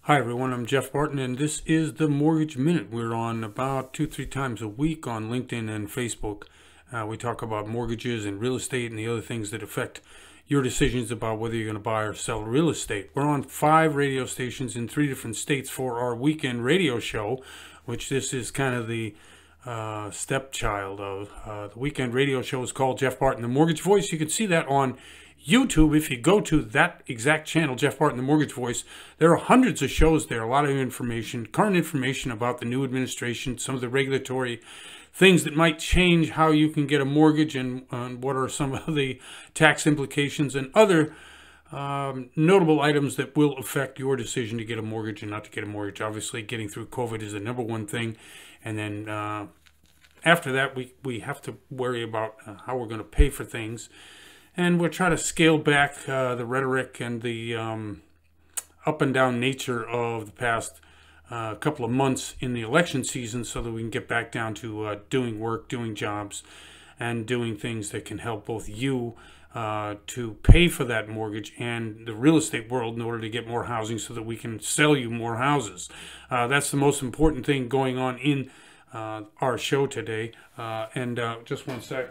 Hi everyone, I'm Jeff Barton and this is the Mortgage Minute. We're on about 2-3 times a week on LinkedIn and Facebook. We talk about mortgages and real estate and the other things that affect your decisions about whether you're going to buy or sell real estate. We're on 5 radio stations in 3 different states for our weekend radio show, which this is kind of the stepchild of. The weekend radio show is called Jeff Barton, the Mortgage Voice. You can see that on YouTube. If you go to that exact channel, Jeff Barton, the Mortgage Voice, there are hundreds of shows there, a lot of information, current information about the new administration, some of the regulatory things that might change how you can get a mortgage and what are some of the tax implications and other notable items that will affect your decision to get a mortgage and not to get a mortgage. Obviously, getting through COVID is the number one thing. And then after that, we have to worry about how we're going to pay for things. And we'll try to scale back the rhetoric and the up and down nature of the past couple of months in the election season so that we can get back down to doing work, doing jobs, and doing things that can help both you to pay for that mortgage and the real estate world in order to get more housing so that we can sell you more houses. That's the most important thing going on in our show today. Just one sec.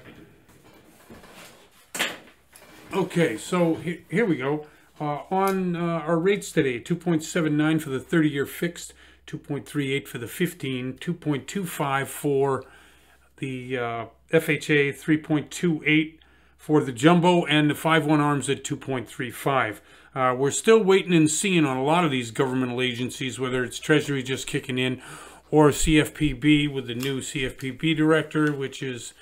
Okay, so here we go. On our rates today, 2.79 for the 30-year fixed, 2.38 for the 15, 2.25 for the FHA, 3.28 for the jumbo, and the 5/1 ARMs at 2.35. We're still waiting and seeing on a lot of these governmental agencies, whether it's Treasury just kicking in or CFPB with the new CFPB director, which is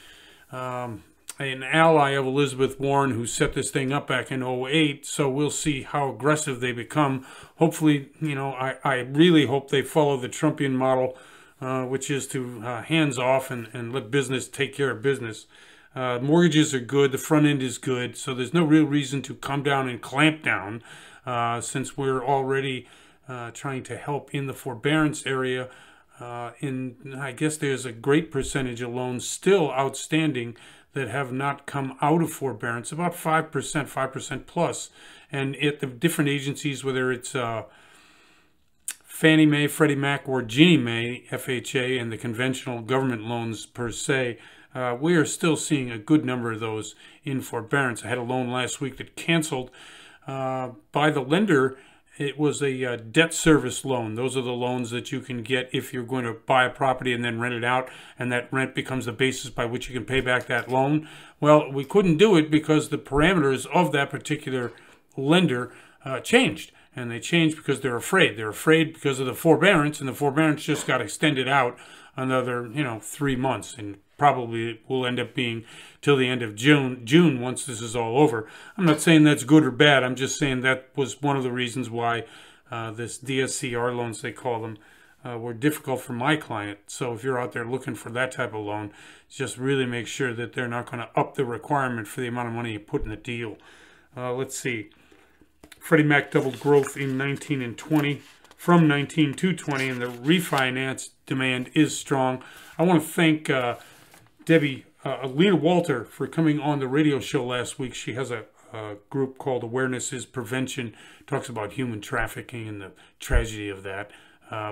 an ally of Elizabeth Warren, who set this thing up back in 2008. So we'll see how aggressive they become. Hopefully, I really hope they follow the Trumpian model, which is to hands off and let business take care of business. Mortgages are good. The front end is good. So there's no real reason to come down and clamp down since we're already trying to help in the forbearance area. I guess there's a great percentage of loans still outstanding that have not come out of forbearance, about 5%, 5% plus. And at the different agencies, whether it's Fannie Mae, Freddie Mac, or Ginnie Mae, FHA, and the conventional government loans per se, we are still seeing a good number of those in forbearance. I had a loan last week that canceled by the lender. It was a debt service loan. Those are the loans that you can get if you're going to buy a property and then rent it out, and that rent becomes the basis by which you can pay back that loan. Well, we couldn't do it because the parameters of that particular lender changed. And they changed because they're afraid. They're afraid because of the forbearance, and the forbearance just got extended out another, 3 months, and probably will end up being till the end of June once this is all over. I'm not saying that's good or bad. I'm just saying that was one of the reasons why this DSCR loans, they call them, were difficult for my client. So if you're out there looking for that type of loan, just really make sure that they're not going to up the requirement for the amount of money you put in the deal. Let's see. Freddie Mac doubled growth in 19 and 20 from 19 to 20, and the refinance demand is strong. I want to thank Debbie Alina Walter for coming on the radio show last week. She has a group called Awareness is Prevention, talks about human trafficking and the tragedy of that.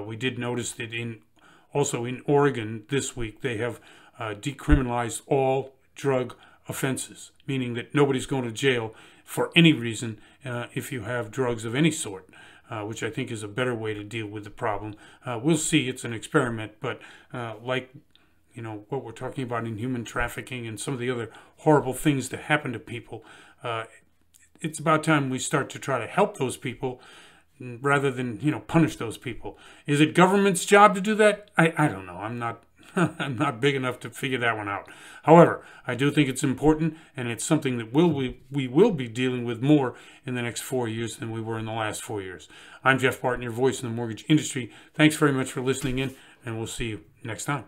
We did notice that also in Oregon this week, they have decriminalized all drug offenses, meaning that nobody's going to jail for any reason if you have drugs of any sort, which I think is a better way to deal with the problem. We'll see. It's an experiment, but like what we're talking about in human trafficking and some of the other horrible things that happen to people, it's about time we start to try to help those people rather than punish those people. Is it government's job to do that? I don't know. I'm not I'm not big enough to figure that one out. However, I do think it's important, and it's something that we will be dealing with more in the next 4 years than we were in the last 4 years. I'm Jeff Barton, your voice in the mortgage industry. Thanks very much for listening in, and we'll see you next time.